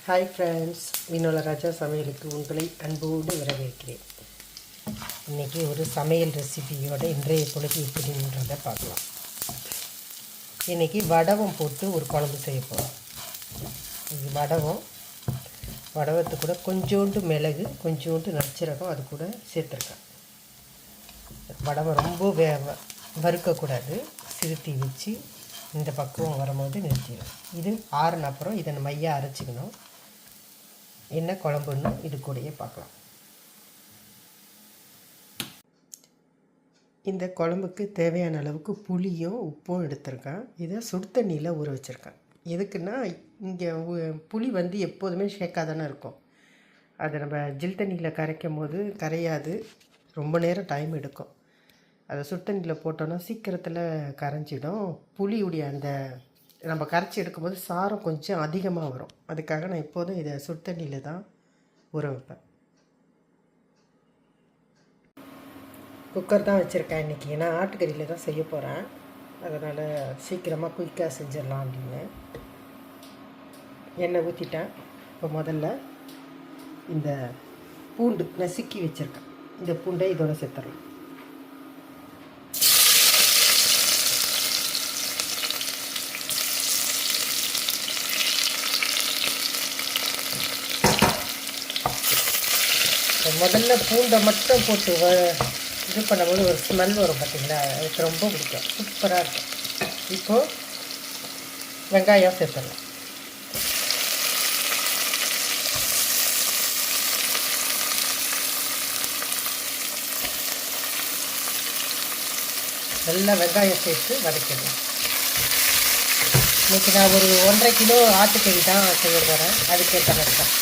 Hi friends, மீனோல ராஜா சமையலுக்கு உங்களை அன்போடு வரவேற்கிறேன். இன்றைக்கி ஒரு சமையல் ரெசிபியோட இன்றைய பொழுது எப்படின்றதை பார்க்கலாம். இன்றைக்கி வடவம் போட்டு ஒரு குழம்பு செய்ய போகிறோம். இது வடவத்து கூட கொஞ்சோண்டு மிளகு, கொஞ்சோண்டு நச்சரகம் அது கூட சேர்த்துருக்கேன். வடவம் ரொம்ப வறுக்கக்கூடாது, சிறுத்தி வச்சு இந்த பக்குவம் வரும்போது நிறுத்திடும். இது ஆறுன அப்புறம் இதை மையாக அரைச்சிக்கணும். என்ன குழம்புன்னு இது கூடயே பார்க்கலாம். இந்த குழம்புக்கு தேவையான அளவுக்கு புளியும் உப்பும் எடுத்திருக்கேன். இதை சுடு தண்ணியில் ஊற வச்சுருக்கேன். எதுக்குன்னா இங்கே புளி எப்போதுமே ஷேக்காக தானே இருக்கும். அதை நம்ம ஜில் தண்ணியில் கரைக்கும் போது கரையாது, ரொம்ப நேரம் டைம் எடுக்கும். அதை சுடு தண்ணியில் போட்டோன்னா சீக்கிரத்தில் கரைஞ்சிடும். புளியுடைய அந்த நம்ம கரைச்சி எடுக்கும்போது சாரம் கொஞ்சம் அதிகமாக வரும். அதுக்காக நான் எப்போதும் இதை சுடு தண்ணியில் தான் ஊற வைப்பேன். குக்கர் தான் வச்சுருக்கேன் இன்றைக்கி. ஏன்னா ஆட்டுக்கறியில் தான் செய்ய போகிறேன். அதனால் சீக்கிரமாக குயிக்காக செஞ்சிடலாம் அப்படின்னு எண்ணெய் ஊற்றிட்டேன். இப்போ முதல்ல இந்த பூண்டு நசுக்கி வச்சுருக்கேன். இந்த பூண்டை இதோட சேர்த்துடலாம். முதல்ல பூண்டை மட்டும் போட்டு இது பண்ணும்போது ஒரு ஸ்மெல் வரும் பார்த்திங்களா, அதுக்கு ரொம்ப பிடிக்கும், சூப்பராக இருக்கும். இப்போது வெங்காயம் சேர்த்துடலாம். நல்லா வெங்காயம் சேர்த்து வதக்கிடலாம். இன்றைக்கி நான் ஒரு 1.5 கிலோ ஆட்டுக்கறி தான் செய்ய போகிறேன். அதுக்கேற்ற மாதிரி தான்.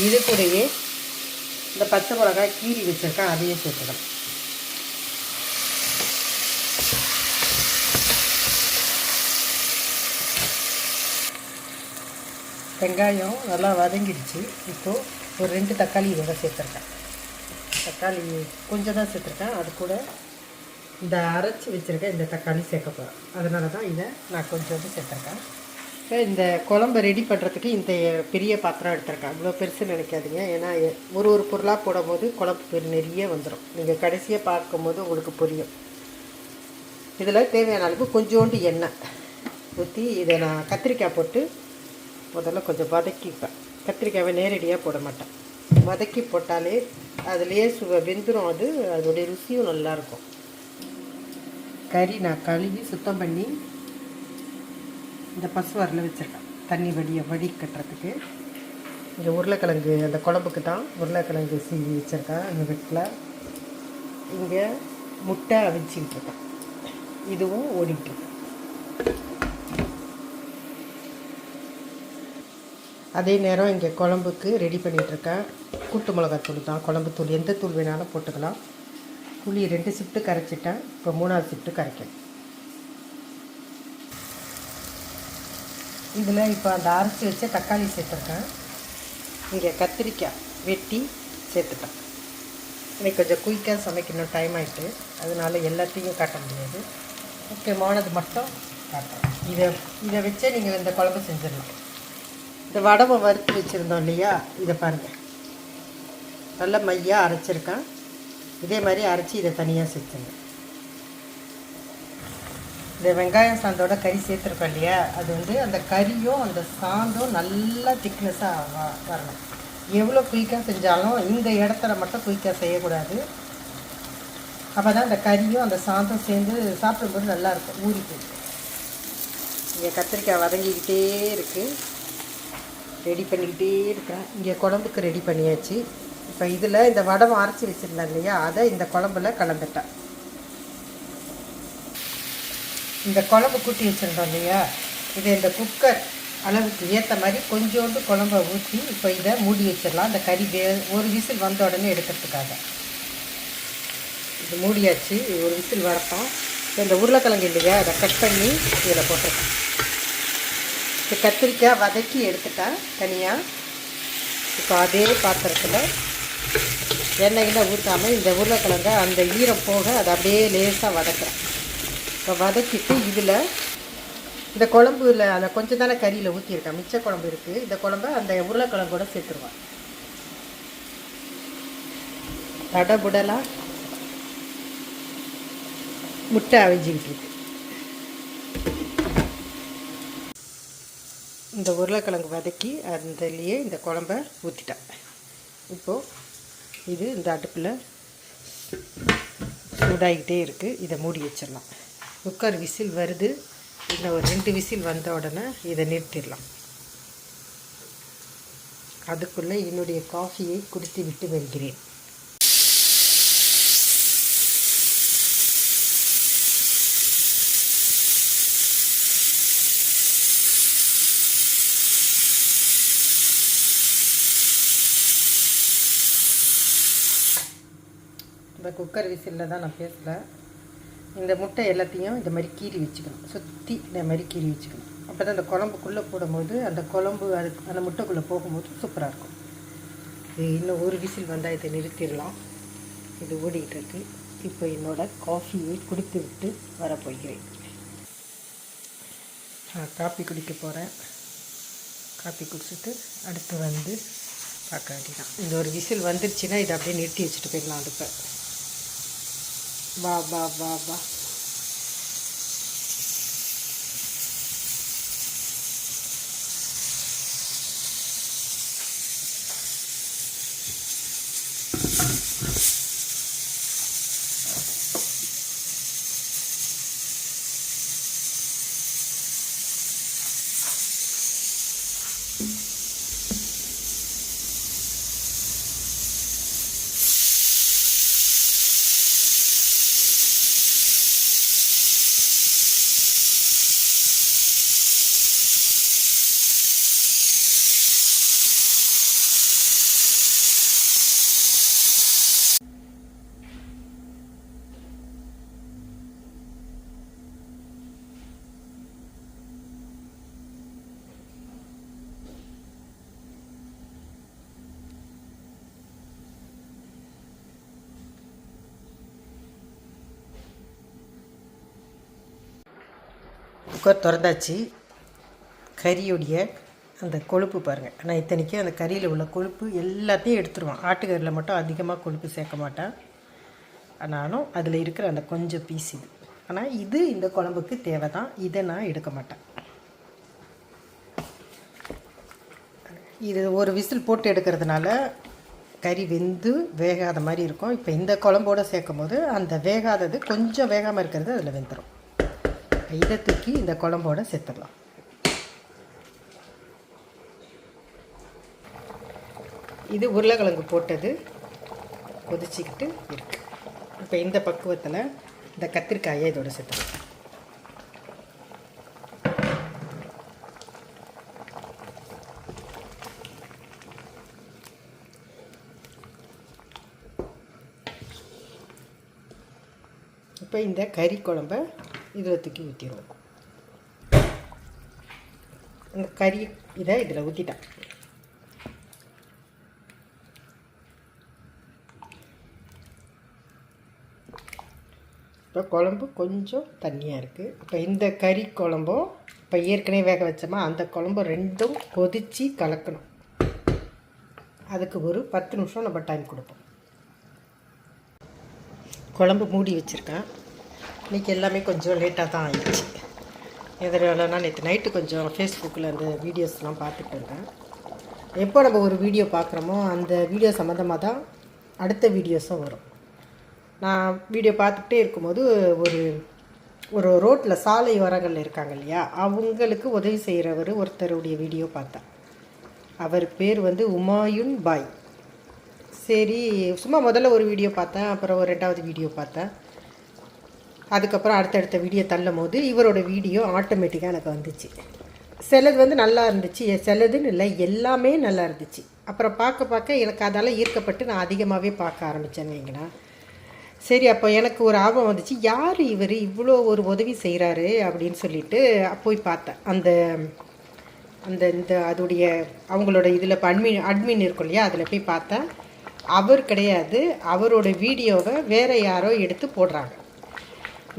இது கூடயே இந்த பச்சை மிளகாய் கீரி வச்சுருக்கேன், அதையும் சேர்த்துக்கலாம். வெங்காயம் நல்லா வதங்கிடுச்சு. இப்போது ஒரு 2 தக்காளி இதோட சேர்த்துருக்கேன். தக்காளி கொஞ்சம் தான் சேர்த்துருக்கேன். அது கூட இந்த அரைச்சி வச்சுருக்கேன் இந்த தக்காளி சேர்க்க போகிறேன். அதனால தான் இதை நான் கொஞ்சோண்டு சேர்த்துருக்கேன். இந்த குழம்பை ரெடி பண்ணுறதுக்கு இந்த பெரிய பாத்திரம் எடுத்துருக்கேன். அவ்வளோ பெருசு நினைக்காதீங்க. ஏன்னா ஒரு பொருளாக போடும்போது குழம்பு நிறைய வந்துடும். நீங்கள் கடைசியாக பார்க்கும்போது உங்களுக்கு புரியும். இதில் தேவையான அளவுக்கு கொஞ்சோண்டு எண்ணெய் ஊற்றி இதை நான் கத்திரிக்காய் போட்டு முதல்ல கொஞ்சம் வதக்கிப்பேன். கத்திரிக்காயை நேரடியாக போட மாட்டேன், வதக்கி போட்டாலே அதுலேயே வெந்துடும். அதோடைய ருசியும் நல்லாயிருக்கும். கறி நான் கழுவி சுத்தம் பண்ணி இந்த பசுவாரில் வச்சுருக்கேன், தண்ணி வடி கட்டுறதுக்கு. இங்கே உருளைக்கிழங்கு அந்த குழம்புக்கு தான் உருளைக்கிழங்கு சீவி வச்சுருக்கேன். இந்த வீட்டில் இங்கே முட்டை அவிச்சிக்கிட்டு இருக்கேன். இதுவும் ஓடிட்டுருக்கேன். அதே நேரம் இங்கே குழம்புக்கு ரெடி பண்ணிகிட்ருக்கேன். கூட்டு மிளகாத்தூள் தான், குழம்பு தூள் எந்த தூள் வேணாலும் போட்டுக்கலாம். புளி 2 ஷிஃப்ட்டு கரைச்சிட்டேன். இப்போ 3ஆவது ஷிஃப்ட்டு கரைக்கணும். இதில் இப்போ அந்த அரைச்சி வச்ச தக்காளி சேர்த்துருக்கேன். இங்கே கத்திரிக்காய் வெட்டி சேர்த்துட்டேன். இன்னைக்கு கொஞ்சம் குயிக்காக சமைக்கணும், டைம் ஆகிட்டு. அதனால எல்லாத்தையும் காட்ட முடியாது, முக்கியமானது மட்டும் காட்டுறேன். இதை வச்சே நீங்கள் இந்த குழம்பு செஞ்சிடலாம். இந்த வடவை வறுத்து வச்சுருந்தோம் இல்லையா, இதை பாருங்கள், நல்ல மையாக அரைச்சிருக்கேன். இதே மாதிரி அரைச்சி இதை தனியாக சேர்த்துங்க. இந்த வெங்காயம் சாந்தோட கறி சேர்த்துருக்கோம் இல்லையா, அது அந்த கறியும் அந்த சாந்தும் நல்லா திக்னஸாக வரணும். எவ்வளோ குயிக்காக செஞ்சாலும் இந்த இடத்துல மட்டும் குயிக்காக செய்யக்கூடாது. அப்போ தான் அந்த கறியும் அந்த சாந்தும் சேர்ந்து சாப்பிடும்போது நல்லாயிருக்கும், ஊறி போயிடும். இங்கே கத்திரிக்காய் வதங்கிக்கிட்டே இருக்குது, ரெடி பண்ணிக்கிட்டே இருக்கிறேன். இங்கே குழம்புக்கு ரெடி பண்ணியாச்சு. இப்போ இதில் இந்த வடவை அரைச்சி வச்சுருந்தேன் இல்லையா, அதை இந்த குழம்புல கலந்துட்டேன். இந்த குழம்பு கூட்டி வச்சுருந்தோம் இல்லையா, இது இந்த குக்கர் அளவுக்கு ஏற்ற மாதிரி கொஞ்சோண்டு குழம்பை ஊற்றி இப்போ இதை மூடி வச்சிடலாம். இந்த கறி ஒரு விசில் வந்த உடனே எடுக்கிறதுக்காக இது மூடியாச்சு. ஒரு விசில் வரட்டும். இந்த உருளைக்கிழங்கு இல்லையா, அதை கட் பண்ணி இதில் போட்டிருக்கேன். இப்போ கத்திரிக்காய் வதக்கி எடுத்துட்டேன் தனியாக. இப்போ அதே பாத்திரத்தில் எண்ணெயில் ஊற்றாமல் இந்த உருளைக்கிழங்க அந்த ஈரம் போக அதை அப்படியே லேசாக வதக்குறேன். இப்போ வதக்கிட்டு இதில் இந்த குழம்புல அதை கொஞ்சம் தானே கறியில் ஊற்றிருக்கேன், மிச்ச குழம்பு இருக்குது. இந்த குழம்பை அந்த உருளைக்கிழங்கோட சேர்த்துருவேன். தடபுடலாக முட்டை அவிஞ்சிக்கிட்டு இருக்கு. இந்த உருளைக்கிழங்கு வதக்கி அதுலேயே இந்த குழம்ப ஊற்றிட்டேன். இப்போது இது இந்த அடுப்பில் சூடாகிட்டே இருக்குது. இதை மூடி வச்சிடலாம். குக்கர் விசில் வருது. இன்னும் ஒரு 2 விசில் வந்த உடனே இதை நிறுத்திடலாம். அதுக்குள்ளே என்னுடைய காஃபியை குடித்து விட்டு வருகிறேன். இந்த குக்கர் விசிலில் தான் நான் பேசுகிறேன். இந்த முட்டை எல்லாத்தையும் இந்த மாதிரி கீறி வச்சுக்கணும், சுற்றி இந்த மாதிரி கீறி வச்சுக்கணும். அப்போ தான் அந்த குழம்புக்குள்ளே போடும்போது அந்த குழம்பு அதுக்கு அந்த முட்டைக்குள்ளே போகும்போது சூப்பராக இருக்கும். இது இன்னும் ஒரு விசில் வந்தால் இதை நிறுத்திடலாம். இது ஓடிக்கிட்டு இருக்குது. இப்போ என்னோடய காஃபியை குடித்து விட்டு வரப்போகிறேன். நான் காஃபி குடிக்க போகிறேன். காஃபி குடிச்சிட்டு அடுத்து வந்து பார்க்க வேண்டியதான். இந்த ஒரு விசில் வந்துருச்சுன்னா இதை அப்படியே நிறுத்தி வச்சுட்டு போயிடலாம் அடுப்பை. வா வா வா வா. குக்கர் திறந்தாச்சு. கறியுடைய அந்த கொழுப்பு பாருங்கள். ஆனால் இத்தனைக்கும் அந்த கறியில் உள்ள கொழுப்பு எல்லாத்தையும் எடுத்துருவான். ஆட்டுக்கறியில் மட்டும் அதிகமாக கொழுப்பு சேர்க்க மாட்டேன். ஆனாலும் அதில் இருக்கிற அந்த கொஞ்சம் பீஸ் இது. ஆனால் இது இந்த குழம்புக்கு தேவை தான். இதை நான் எடுக்க மாட்டேன். இது ஒரு விசில் போட்டு எடுக்கிறதுனால கறி வெந்து வேகாத மாதிரி இருக்கும். இப்போ இந்த குழம்போடு சேர்க்கும் போது அந்த வேகாதது கொஞ்சம் வேகாமல் இருக்கிறது அதில் வெந்துடும். இதை தூக்கி இந்த குழம்போட சேர்த்துடலாம். இது உருளைக்கிழங்கு போட்டது கொதிச்சிக்கிட்டு இருக்கு. இப்போ இந்த பக்குவத்தில் இந்த கத்திரிக்காயை இதோட சேர்த்துடலாம். இப்போ இந்த கறி குழம்பை இதில் தூக்கி ஊற்றிடுவோம். இந்த கறி இதை இதில் ஊற்றிட்டேன். இப்போ குழம்பு கொஞ்சம் தண்ணியாக இருக்குது. இப்போ இந்த கறி குழம்பும் இப்போ ஏற்கனவே வேக வச்சோமா அந்த குழம்பு ரெண்டும் கொதித்து கலக்கணும். அதுக்கு ஒரு 10 நிமிஷம் நம்ம டைம் கொடுப்போம். குழம்பு மூடி வச்சுருக்கேன். இன்றைக்கி எல்லாமே கொஞ்சம் லேட்டாக தான் ஆயிடுச்சு. எதனாலனா நேற்று நைட்டு கொஞ்சம் ஃபேஸ்புக்கில் அந்த வீடியோஸ்லாம் பார்த்துட்டு இருக்கேன். எப்போ நம்ம ஒரு வீடியோ பார்க்குறோமோ அந்த வீடியோ சம்மந்தமாக தான் அடுத்த வீடியோஸும் வரும். நான் வீடியோ பார்த்துக்கிட்டே இருக்கும்போது ஒரு ரோட்டில் சாலை ஓரங்களில் இருக்காங்க இல்லையா, அவங்களுக்கு உதவி செய்கிறவர் ஒருத்தருடைய வீடியோ பார்த்தேன். அவர் பேர் வந்து உமாயுன் பாய். சரி, சும்மா முதல்ல ஒரு வீடியோ பார்த்தேன், அப்புறம் ஒரு 2வது வீடியோ பார்த்தேன். அதுக்கப்புறம் அடுத்தடுத்த வீடியோ தள்ளும் போது இவரோட வீடியோ ஆட்டோமேட்டிக்காக எனக்கு வந்துச்சு. சிலது வந்து நல்லா இருந்துச்சு, சிலதுன்னு இல்லை, எல்லாமே நல்லா இருந்துச்சு. அப்புறம் பார்க்க எனக்கு அதால் ஈர்க்கப்பட்டு நான் அதிகமாகவே பார்க்க ஆரம்பித்தேன்னு வைங்களேன். சரி, அப்போ எனக்கு ஒரு ஆர்வம் வந்துச்சு, யார் இவர் இவ்வளோ ஒரு உதவி செய்கிறாரு அப்படின்னு சொல்லிட்டு போய் பார்த்தேன். இந்த அதோடைய அவங்களோட இதில் இப்போ அட்மின் இருக்கும் இல்லையா, அதில் போய் பார்த்தேன். அவர் கிடையாது, அவரோட வீடியோவை வேறு யாரோ எடுத்து போடுறாங்க.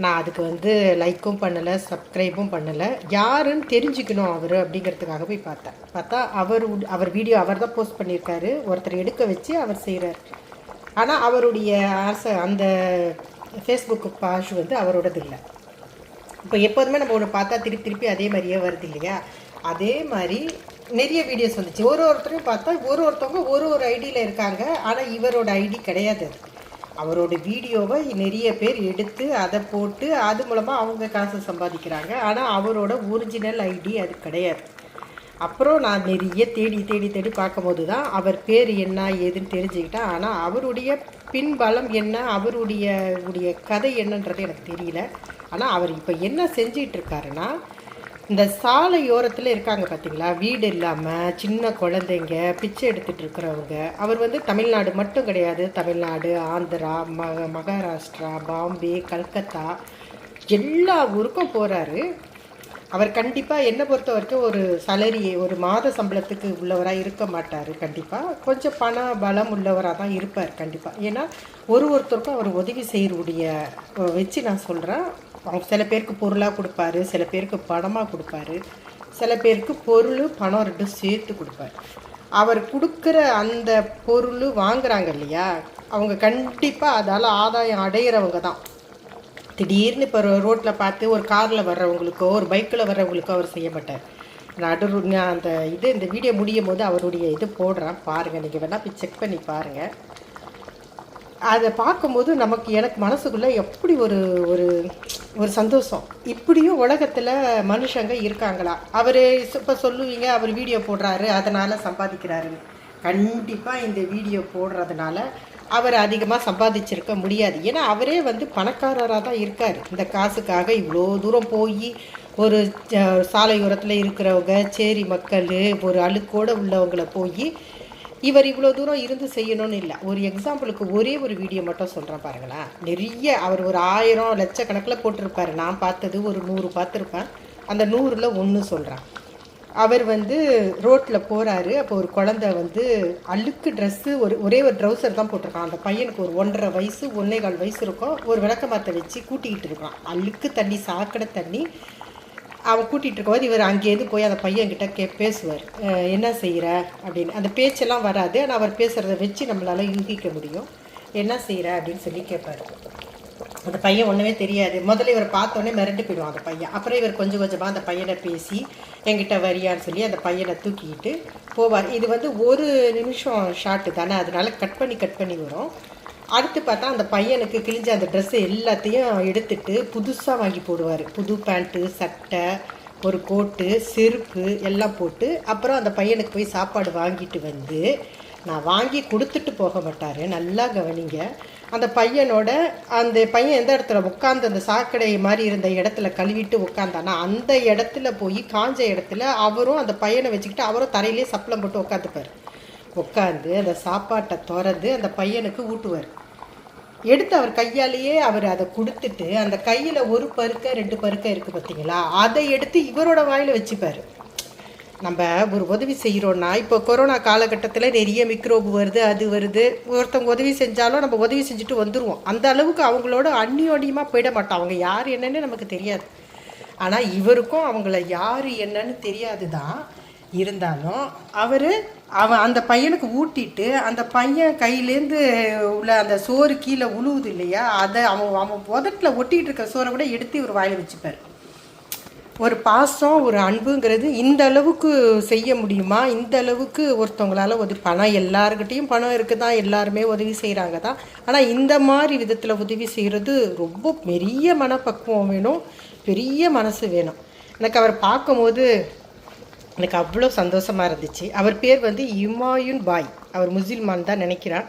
நான் அதுக்கு வந்து லைக்கும் பண்ணலை, சப்ஸ்கிரைபும் பண்ணலை. யாருன்னு தெரிஞ்சுக்கணும் அவர் அப்படிங்கிறதுக்காக போய் பார்த்தா அவர் வீடியோ அவர் தான் போஸ்ட் பண்ணியிருக்காரு. ஒருத்தர் எடுக்க வச்சு அவர் செய்கிறார். ஆனால் அவருடைய அந்த ஃபேஸ்புக்கு பாஷ் வந்து அவரோடது இல்லை. இப்போ எப்போதுமே நம்ம ஒன்று பார்த்தா திருப்பி அதே மாதிரியே வருது இல்லையா? அதே மாதிரி நிறைய வீடியோஸ் வந்துச்சு. ஒருத்தரையும் பார்த்தா ஒருத்தவங்க ஒரு ஐடியில் இருக்காங்க. ஆனால் இவரோட ஐடி கிடையாது. அவரோட வீடியோவை நிறைய பேர் எடுத்து அதை போட்டு அது மூலமாக அவங்க காசு சம்பாதிக்கிறாங்க. ஆனால் அவரோட ஒரிஜினல் ஐடி அது கிடையாது. அப்புறம் நான் நிறைய தேடி பார்க்கும்போது தான் அவர் பேர் என்ன ஏதுன்னு தெரிஞ்சுக்கிட்டேன். ஆனால் அவருடைய பின்பலம் என்ன, அவருடைய கதை என்னன்றது எனக்கு தெரியல. ஆனால் அவர் இப்போ என்ன செஞ்சிட்ருக்காருன்னா, இந்த சாலையோரத்தில் இருக்காங்க பார்த்தீங்களா, வீடு இல்லாமல் சின்ன குழந்தைங்க பிச்சை எடுத்துகிட்டு இருக்கிறவங்க. அவர் வந்து தமிழ்நாடு மட்டும் கிடையாது, தமிழ்நாடு, ஆந்திரா, மகாராஷ்டிரா, பாம்பே, கல்கத்தா எல்லா ஊருக்கும் போகிறாரு. அவர் கண்டிப்பாக என்னை பொறுத்த வரைக்கும் ஒரு ஒரு மாத சம்பளத்துக்கு உள்ளவராக இருக்க மாட்டார். கண்டிப்பாக கொஞ்சம் பண பலம் உள்ளவராக தான் இருப்பார் கண்டிப்பாக. ஏன்னா ஒருத்தருக்கும் அவர் உதவி செய்யக்கூடிய வச்சு நான் சொல்கிறேன். அவங்க சில பேருக்கு பொருளாக கொடுப்பாரு, சில பேருக்கு பணமாக கொடுப்பாரு, சில பேருக்கு பொருள் பணம் ரெண்டும் சேர்த்து கொடுப்பார். அவர் கொடுக்குற அந்த பொருள் வாங்குறாங்க இல்லையா, அவங்க கண்டிப்பாக அதால் ஆதாயம் அடைகிறவங்க தான். திடீர்னு இப்போ ரோட்டில் பார்த்து ஒரு காரில் வர்றவங்களுக்கோ ஒரு பைக்கில் வர்றவங்களுக்கோ அவர் செய்ய மாட்டார். நான் அந்த இந்த வீடியோ முடியும் போது அவருடைய இது போடுறேன் பாருங்கள். நீங்கள் வேணால் போய் செக் பண்ணி பாருங்கள். அதை பார்க்கும்போது எனக்கு மனசுக்குள்ளே எப்படி ஒரு ஒரு சந்தோஷம். இப்படியும் உலகத்தில் மனுஷங்க இருக்காங்களா? அவர் இப்போ சொல்லுவீங்க அவர் வீடியோ போடுறாரு அதனால் சம்பாதிக்கிறாருன்னு. கண்டிப்பாக இந்த வீடியோ போடுறதுனால அவர் அதிகமாக சம்பாதிச்சிருக்க முடியாது. ஏன்னா அவரே வந்து பணக்காரராக தான் இருக்கார். இந்த காசுக்காக இவ்வளோ தூரம் போய் ஒரு சாலையோரத்தில் இருக்கிறவங்க, சேரி மக்கள், ஒரு அழுக்கோடு உள்ளவங்களை போய் இவர் இவ்வளோ தூரம் இருந்து செய்யணும்னு இல்லை. ஒரு எக்ஸாம்பிளுக்கு ஒரே ஒரு வீடியோ மட்டும் சொல்கிறேன் பாருங்களேன். நிறைய அவர் ஒரு 1000 லட்சக்கணக்கில் போட்டிருப்பார். நான் பார்த்தது ஒரு 100 பார்த்துருப்பேன். அந்த 100ல் 1 சொல்கிறேன். அவர் வந்து ரோட்டில் போகிறாரு. அப்போ ஒரு குழந்தை வந்து அழுக்கு ட்ரெஸ்ஸு ஒரே ஒரு ட்ரௌசர் தான் போட்டிருக்கான். அந்த பையனுக்கு ஒரு 1.5 வயசு 1.25 வயசு இருக்கும். ஒரு விளக்கமாத்தை வச்சு கூட்டிக்கிட்டு இருக்கான். அழுக்கு தண்ணி, சாக்கடை தண்ணி. அவன் கூட்டிகிட்டு இருக்கும்போது இவர் அங்கேருந்து போய் அந்த பையன்கிட்ட பேசுவார், என்ன செய்கிற அப்படின்னு. அந்த பேச்செல்லாம் வராது. ஆனால் அவர் பேசுகிறத வச்சு நம்மளால் யூகிக்க முடியும். என்ன செய்கிற அப்படின்னு சொல்லி கேட்பார். அந்த பையன் ஒன்றுமே தெரியாது. முதல்ல இவர் பார்த்தோன்னே மிரண்டு போயிடுவான் அந்த பையன். அப்புறம் இவர் கொஞ்சம் கொஞ்சமாக அந்த பையனை பேசி என்கிட்ட வரியான்னு சொல்லி அந்த பையனை தூக்கிக்கிட்டு போவார். இது வந்து 1 நிமிஷம் ஷாட்டு தானே, அதனால கட் பண்ணி வரும். அடுத்து பார்த்தா அந்த பையனுக்கு கிழிஞ்ச அந்த ட்ரெஸ்ஸு எல்லாத்தையும் எடுத்துட்டு புதுசாக வாங்கி போடுவார். புது பேண்ட்டு, சட்டை, ஒரு கோட்டு, செருப்பு எல்லாம் போட்டு அப்புறம் அந்த பையனுக்கு போய் சாப்பாடு வாங்கிட்டு வந்து, நான் வாங்கி கொடுத்துட்டு போக மாட்டார். நல்லா கவனிங்க. அந்த பையன் எந்த இடத்துல உட்காந்து அந்த சாக்கடை மாதிரி இருந்த இடத்துல கழுவிட்டு உட்காந்தானா அந்த இடத்துல போய் காஞ்ச இடத்துல அவரும் அந்த பையனை வச்சுக்கிட்டு அவரும் தரையிலே சப்பளம் போட்டு உட்காந்துப்பார். உட்காந்து அந்த சாப்பாட்டை திறந்து அந்த பையனுக்கு ஊட்டுவார். எடுத்து அவர் கையாலேயே அவர் அதை கொடுத்துட்டு அந்த கையில் 1 பருக்க 2 பருக்க இருக்குது பார்த்தீங்களா, அதை எடுத்து இவரோட வாயில் வச்சுப்பார். நம்ம ஒரு உதவி செய்கிறோன்னா, இப்போ கொரோனா காலகட்டத்தில் நிறைய மிக்ரோபு வருது, அது வருது. ஒருத்தவங்க உதவி செஞ்சாலும் நம்ம உதவி செஞ்சுட்டு வந்துடுவோம். அந்த அளவுக்கு அவங்களோட அந்நியோன்யமாக போயிட மாட்டோம். அவங்க யார் என்னன்னு நமக்கு தெரியாது. ஆனால் இவருக்கும் அவங்கள யார் என்னன்னு தெரியாது தான். இருந்தாலும் அவன் அந்த பையனுக்கு ஊட்டிட்டு அந்த பையன் கையிலேருந்து உள்ள அந்த சோறு கீழே உழுவுது இல்லையா, அதை அவன் உதட்டில் ஒட்டிகிட்டு இருக்க சோறை கூட எடுத்து ஒரு வாயில் வச்சுப்பார். ஒரு பாசம், ஒரு அன்புங்கிறது இந்த அளவுக்கு செய்ய முடியுமா? இந்த அளவுக்கு ஒருத்தவங்களால் பணம் எல்லாருக்கிட்டையும் பணம் இருக்குது தான், எல்லாருமே உதவி செய்கிறாங்க தான். ஆனால் இந்த மாதிரி விதத்தில் உதவி செய்கிறது ரொம்ப பெரிய மனப்பக்குவம் வேணும், பெரிய மனசு வேணும். எனக்கு அவர் பார்க்கும்போது எனக்கு அவ்வளோ சந்தோஷமாக இருந்துச்சு. அவர் பேர் வந்து இமாயுன் பாய். அவர் முஸ்லிமான் தான் நினைக்கிறான்.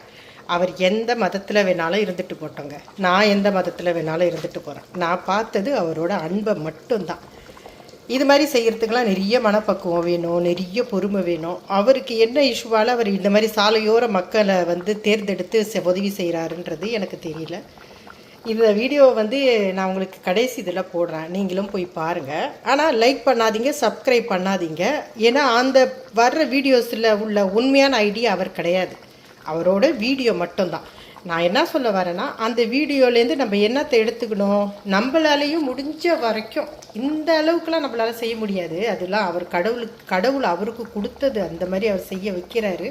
அவர் எந்த மதத்தில் வேணாலும் இருந்துட்டு போட்டோங்க. நான் எந்த மதத்தில் வேணாலும் இருந்துட்டு போகிறேன். நான் பார்த்தது அவரோட அன்பை மட்டும்தான். இது மாதிரி செய்கிறதுக்கெலாம் நிறைய மனப்பக்குவம் வேணும், நிறைய பொறுமை வேணும். அவருக்கு என்ன இஷ்யூவால் அவர் இந்த மாதிரி சாலையோர மக்களை வந்து தேர்ந்தெடுத்து உதவி செய்கிறாருன்றது எனக்கு தெரியல. இந்த வீடியோவை வந்து நான் உங்களுக்கு கடைசி இதில் போடுறேன், நீங்களும் போய் பாருங்கள். ஆனால் லைக் பண்ணாதீங்க, சப்ஸ்கிரைப் பண்ணாதீங்க. ஏன்னா அந்த வர்ற வீடியோஸில் உள்ள உண்மையான ஐடியா அவர் கிடையாது, அவரோட வீடியோ மட்டும்தான். நான் என்ன சொல்ல வரேன்னா, அந்த வீடியோலேருந்து நம்ம என்னத்தை எடுத்துக்கணும், நம்மளாலேயும் முடிஞ்ச வரைக்கும் இந்த அளவுக்குலாம் நம்மளால் செய்ய முடியாது. அதெல்லாம் அவர் கடவுள் அவருக்கு கொடுத்தது, அந்த மாதிரி அவர் செய்ய வைக்கிறாரு.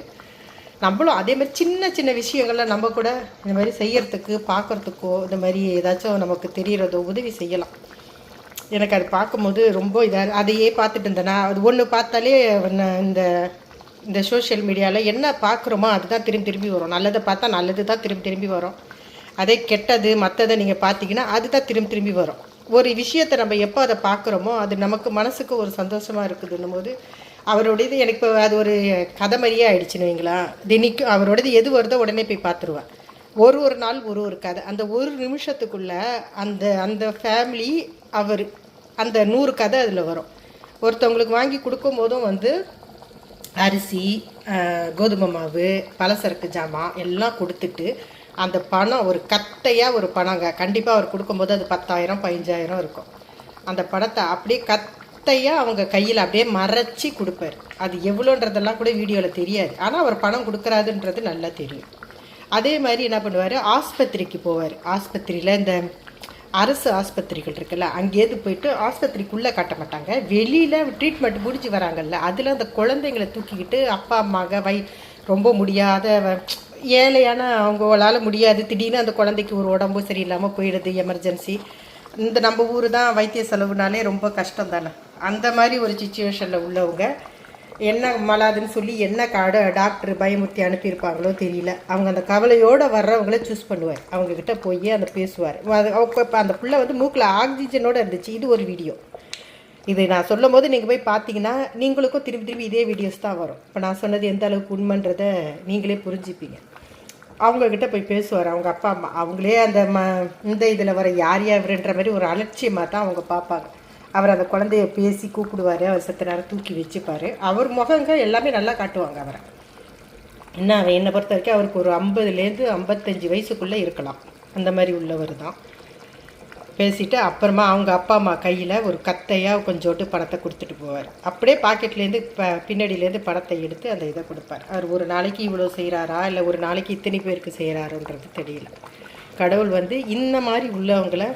நம்மளும் அதே மாதிரி சின்ன சின்ன விஷயங்கள்லாம் நம்ம கூட இந்த மாதிரி செய்யறதுக்கு பார்க்குறதுக்கோ இந்த மாதிரி ஏதாச்சும் நமக்கு தெரிகிறதோ உதவி செய்யலாம். எனக்கு அது பார்க்கும்போது ரொம்ப இதாக அதையே பார்த்துட்டு இருந்தேன்னா, அது ஒன்று பார்த்தாலே இந்த இந்த சோஷியல் மீடியாவில் என்ன பார்க்குறோமோ அதுதான் திரும்பி திரும்பி வரும். நல்லதை பார்த்தா நல்லது தான் திரும்பி வரும். அதே கெட்டது மற்றதை நீங்கள் பார்த்தீங்கன்னா அதுதான் திரும்பி வரும். ஒரு விஷயத்தை நம்ம எப்போ அதை பார்க்குறோமோ அது நமக்கு மனசுக்கு ஒரு சந்தோஷமாக இருக்குதுன்னும் போது அவரோடது எனக்கு இப்போ அது ஒரு கதை மாதிரியே ஆயிடுச்சுன்னு வைங்களா. தினிக்கும் அவரோடது எது வருதோ உடனே போய் பார்த்துருவேன். ஒரு நாள் ஒரு கதை, அந்த ஒரு நிமிஷத்துக்குள்ளே அந்த அந்த ஃபேமிலி அவர் அந்த 100 கதை அதில் வரும். ஒருத்தவங்களுக்கு வாங்கி கொடுக்கும் போதும் அரிசி, கோதுமை மாவு, பலசரக்கு ஜாமான் எல்லாம் கொடுத்துட்டு அந்த பணம் ஒரு கட்டையாக ஒரு பணங்க கண்டிப்பாக அவர் கொடுக்கும்போது அது 10,000 15,000 இருக்கும். அந்த பணத்தை அப்படியே கட்டையாக அவங்க கையில் அப்படியே மறைச்சி கொடுப்பார். அது எவ்வளோன்றதெல்லாம் கூட வீடியோவில் தெரியாது. ஆனால் அவர் பணம் கொடுக்குறாதுன்றது நல்லா தெரியும். அதே மாதிரி என்ன பண்ணுவார், ஆஸ்பத்திரிக்கு போவார். ஆஸ்பத்திரியில் இந்த அரசு ஆஸ்பத்திரிகள் இருக்குல்ல, அங்கேருந்து போயிட்டு ஆஸ்பத்திரிக்குள்ளே காட்ட மாட்டாங்க, வெளியில் ட்ரீட்மெண்ட் முடிஞ்சு வராங்கல்ல, அதில் அந்த குழந்தைங்களை தூக்கிக்கிட்டு அப்பா அம்மாக ரொம்ப முடியாத ஏழையான அவங்களால முடியாது, திடீர்னு அந்த குழந்தைக்கு ஒரு உடம்பு சரியில்லாமல் போயிடுது, எமர்ஜென்சி. இந்த நம்ம ஊர் தான் வைத்திய செலவுனாலே ரொம்ப கஷ்டம் தானே. அந்த மாதிரி ஒரு சிச்சுவேஷனில் உள்ளவங்க என்ன மலாதுன்னு சொல்லி என்ன டாக்டர் பயமுறுத்தி அனுப்பியிருப்பாங்களோ தெரியல. அவங்க அந்த கவலையோடு வர்றவங்கள சூஸ் பண்ணுவார். அவங்கக்கிட்ட போய் அந்த பேசுவார். இப்போ அந்த பிள்ளை மூக்கில் ஆக்சிஜனோடு இருந்துச்சு. இது ஒரு வீடியோ. இது நான் சொல்லும் போது நீங்கள் போய் பார்த்தீங்கன்னா நீங்களுக்கும் திரும்பி இதே வீடியோஸ் தான் வரும். இப்போ நான் சொன்னது எந்த அளவுக்கு உண்மைன்றதை நீங்களே புரிஞ்சுப்பீங்க. அவங்கக்கிட்ட போய் பேசுவார். அவங்க அப்பா அம்மா அவங்களே அந்த இந்த இதில் வர யார் யாருன்ற மாதிரி ஒரு அலட்சியமாக தான் அவங்க பார்ப்பாங்க. அவர் அந்த குழந்தைய பேசி கூப்பிடுவார். அவர் செத்த நேரம் தூக்கி வச்சுப்பார். அவர் முகங்க எல்லாமே நல்லா காட்டுவாங்க அவரை. என்னை பொறுத்த வரைக்கும் அவருக்கு ஒரு 50லேருந்து 55 வயசுக்குள்ளே இருக்கலாம். அந்த மாதிரி உள்ளவர் தான். பேசிவிட்டு அப்புறமா அவங்க அப்பா அம்மா கையில் ஒரு கத்தையாக கொஞ்சோட்டு பணத்தை கொடுத்துட்டு போவார். அப்படியே பாக்கெட்லேருந்து பின்னாடியிலேருந்து பணத்தை எடுத்து அந்த இதை கொடுப்பார். அவர் ஒரு நாளைக்கு இவ்வளோ செய்கிறாரா இல்லை ஒரு நாளைக்கு இத்தனை பேருக்கு செய்கிறாருன்றது தெரியல. கடவுள் இந்த மாதிரி உள்ளவங்களை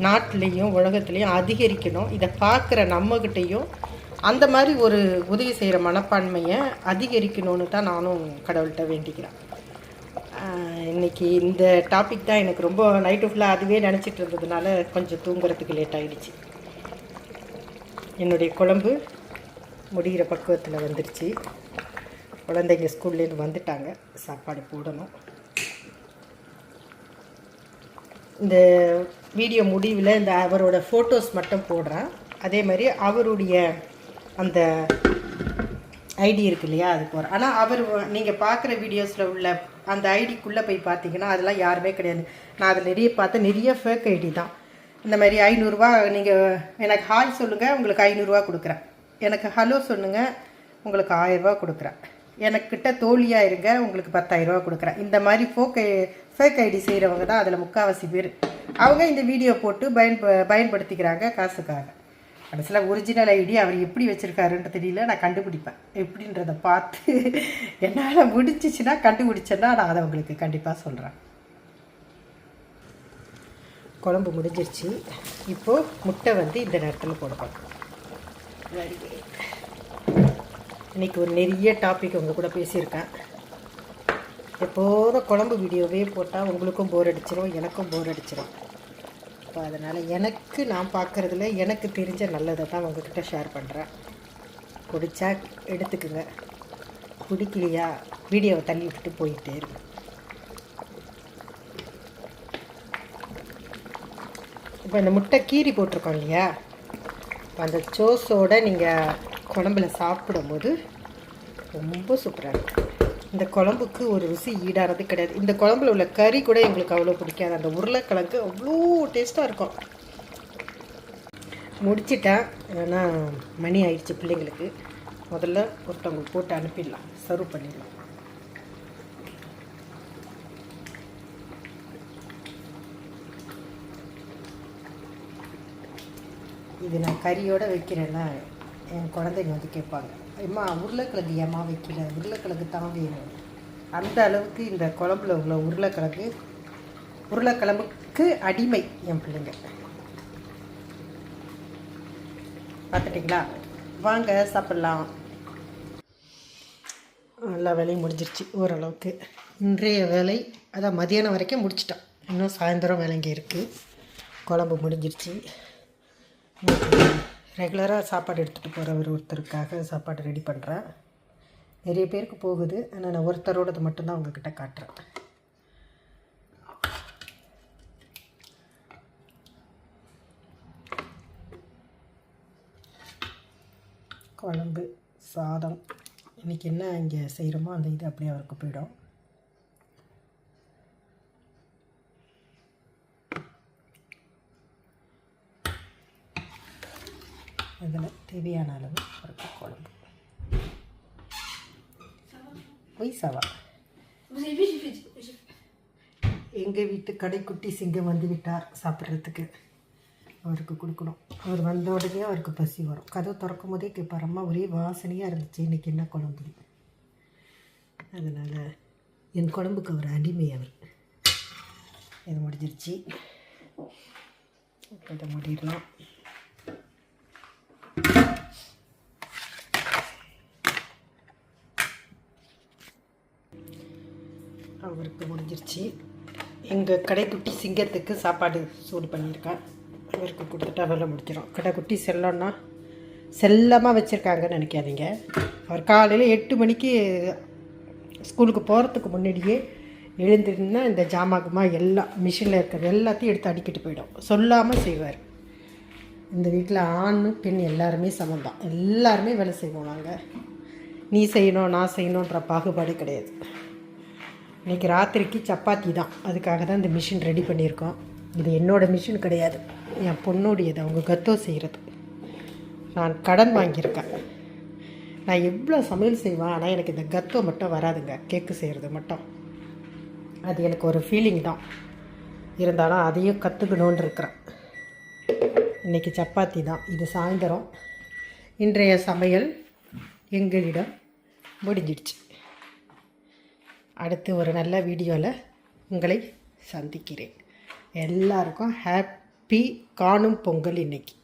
நாட்டிலையும் உலகத்துலேயும் அதிகரிக்கணும். இதை பார்க்குற நம்மக்கிட்டையும் அந்த மாதிரி ஒரு உதவி செய்கிற மனப்பான்மையை அதிகரிக்கணும்னு தான் நானும் கடவுள்கிட்ட வேண்டிக்கிறேன். இன்றைக்கி இந்த டாபிக் தான் எனக்கு ரொம்ப நைட்டு ஃபுல்லாக அதுவே நினச்சிட்டு இருந்ததுனால கொஞ்சம் தூங்குறதுக்கு லேட் ஆகிடுச்சு. என்னுடைய குழம்பு முடிகிற பக்குவத்தில் வந்துடுச்சு. குழந்தைங்க ஸ்கூல்லேருந்து வந்துட்டாங்க, சாப்பாடு போடணும். இந்த வீடியோ முடிவில் இந்த அவரோட ஃபோட்டோஸ் மட்டும் போடுறேன். அதே மாதிரி அவருடைய அந்த ஐடி இருக்கு இல்லையா, அது போகிறேன். ஆனால் அவர் நீங்கள் பார்க்குற வீடியோஸில் உள்ள அந்த ஐடிக்குள்ளே போய் பார்த்தீங்கன்னா அதெல்லாம் யாருமே கிடையாது. நான் அதில் நிறைய ஃபேக் ஐடி தான். இந்த மாதிரி 500 ரூபா நீங்கள் எனக்கு ஹாய் சொல்லுங்கள், உங்களுக்கு 500 ரூபா கொடுக்குறேன். எனக்கு ஹலோ சொல்லுங்கள், உங்களுக்கு 1000 ரூபா கொடுக்குறேன். எனக்கிட்ட தோழியாக இருங்க, உங்களுக்கு 10,000 ரூபா கொடுக்குறேன். இந்த மாதிரி ஃபேக் ஐடி செய்கிறவங்க தான் அதில் முக்கால்வாசி பேர். அவங்க இந்த வீடியோ போட்டு பயன்படுத்திக்கிறாங்க காசுக்காக. கடைசியில் ஒரிஜினல் ஐடி அவர் எப்படி வச்சுருக்காருன்னு தெரியல. நான் கண்டுபிடிப்பேன். எப்படின்றத பார்த்து என்னால் முடிஞ்சிச்சுன்னா கண்டுபிடிச்சேன்னா நான் அதை உங்களுக்கு கண்டிப்பாக சொல்கிறேன். குழம்பு முடிஞ்சிருச்சு. இப்போது முட்டை இந்த நேரத்தில் போடுவோம். இன்றைக்கி ஒரு நிறைய டாபிக் உங்கள் கூட பேசியிருக்கேன். எப்போதும் குழம்பு வீடியோவே போட்டால் உங்களுக்கும் போர் அடிச்சிடும், எனக்கும் போர் அடிச்சிடும். இப்போ அதனால் எனக்கு நான் பார்க்குறதுல எனக்கு தெரிஞ்ச நல்லதை தான் உங்கள்கிட்ட ஷேர் பண்ணுறேன். பிடிச்சா எடுத்துக்குங்க, பிடிக்கலையா வீடியோவை தள்ளி விட்டுட்டு போயிட்டே இருக்கு. இப்போ இந்த முட்டை கீரி போட்டிருக்கோம் இல்லையா, அந்த சோஸோடு நீங்கள் குழம்புல சாப்பிடும்போது ரொம்ப சூப்பராக இருக்கும். இந்த குழம்புக்கு ஒரு ருசி ஈடானது கிடையாது. இந்த குழம்புல உள்ள கறி கூட எங்களுக்கு அவ்வளோ பிடிக்காது. அந்த உருளைக்கிழங்கு அவ்வளோ டேஸ்ட்டாக இருக்கும். முடிச்சிட்டேன், ஏன்னா மணி ஆயிடுச்சு பிள்ளைங்களுக்கு. முதல்ல ஒருத்தவங்களுக்கு போட்டு அனுப்பிடலாம், சர்வ் பண்ணிடலாம். இது நான் கறியோடு வைக்கிறேன்னா என் குழந்தைங்க கேட்பாங்க, அம்மா உருளைக்கிழங்கு ஏம்மா வைக்கல, உருளைக்கிழங்கு தான் வேணும். அந்த அளவுக்கு இந்த குழம்புல உள்ள உருளைக்கிழங்கு உருளைக்கிழங்குக்கு அடிமை என் பிள்ளைங்க. பார்த்துட்டிங்களா? வாங்க சாப்பிட்லாம். எல்லா வேலையும் முடிஞ்சிருச்சு ஓரளவுக்கு. இன்றைய வேலை அதான் மதியானம் வரைக்கும் முடிச்சிட்டோம். இன்னும் சாயந்தரம் வேலைங்க இருக்குது. குழம்பு முடிஞ்சிருச்சு. ரெகுலராக சாப்பாடு எடுத்துகிட்டு போகிறவர் ஒருத்தருக்காக சாப்பாடு ரெடி பண்ணுறேன். நிறைய பேருக்கு போகுது, ஆனால் நான் ஒருத்தரோடது மட்டும்தான் உங்ககிட்ட காட்டுறேன். குழம்பு, சாதம், இன்றைக்கி என்ன இங்கே செய்கிறோமோ அந்த இது அப்படியே அவருக்கு போயிடும். அதில் தேவையான அளவு அவருக்கு குழம்பு. ஒய்சாவா எங்கள் வீட்டு கடைக்குட்டி சிங்கம் வந்து விட்டார் சாப்பிட்றதுக்கு. அவருக்கு கொடுக்கணும். அவர் வந்த உடனே அவருக்கு பசி வரும். கதவு திறக்கும் போதே கேட்பார், அம்மா ஒரே வாசனையாக இருந்துச்சு, இன்றைக்கி என்ன குழம்பு. அதனால் என் குழம்புக்கு அவர் அடிமை. அவர் இது முடிஞ்சிருச்சு. இதை முடிடலாம். அவருக்கு முடிஞ்சிருச்சு. எங்கள் கடைக்குட்டி சிங்கத்துக்கு சாப்பாடு சூடு பண்ணியிருக்கேன். அவருக்கு கொடுத்துட்டா வேலை முடிச்சிடும். கடைக்குட்டி செல்லமாக வச்சுருக்காங்கன்னு நினைக்காதீங்க. அவர் காலையில் 8 மணிக்கு ஸ்கூலுக்கு போகிறதுக்கு முன்னாடியே எழுந்திருந்தா இந்த ஜாமாகுமா எல்லாம் மிஷினில் இருக்கிறது எல்லாத்தையும் எடுத்து அடிக்கிட்டு போயிடும். சொல்லாமல் செய்வார். இந்த வீட்டில் ஆண் பெண் எல்லாருமே சமந்தான். எல்லாருமே வேலை செய்வோம். நாங்கள் நீ செய்யணும் நான் செய்யணுன்ற பாகுபாடு கிடையாது. இன்றைக்கி ராத்திரிக்கு சப்பாத்தி தான். அதுக்காக தான் இந்த மிஷின் ரெடி பண்ணியிருக்கோம். இது என்னோடய மிஷின் கிடையாது, என் பொண்ணுடையது. அவங்க கத்தோ செய்கிறது. நான் கடன் வாங்கியிருக்கேன். நான் எவ்வளோ சமையல் செய்வேன், ஆனால் எனக்கு இந்த கத்தோ மட்டும் வராதுங்க. கேக்கு செய்கிறது மட்டும் அது எனக்கு ஒரு ஃபீலிங் தான். இருந்தாலும் அதையும் கற்றுக்கணுன்னு இருக்கிறேன். இன்றைக்கி சப்பாத்தி தான். இது சாயந்தரம். இன்றைய சமையல் எங்களிடம் முடிஞ்சிடுச்சு. அடுத்து ஒரு நல்ல வீடியோவில் உங்களை சந்திக்கிறேன். எல்லாருக்கும் ஹாப்பி காணும் பொங்கல் இன்னைக்கு.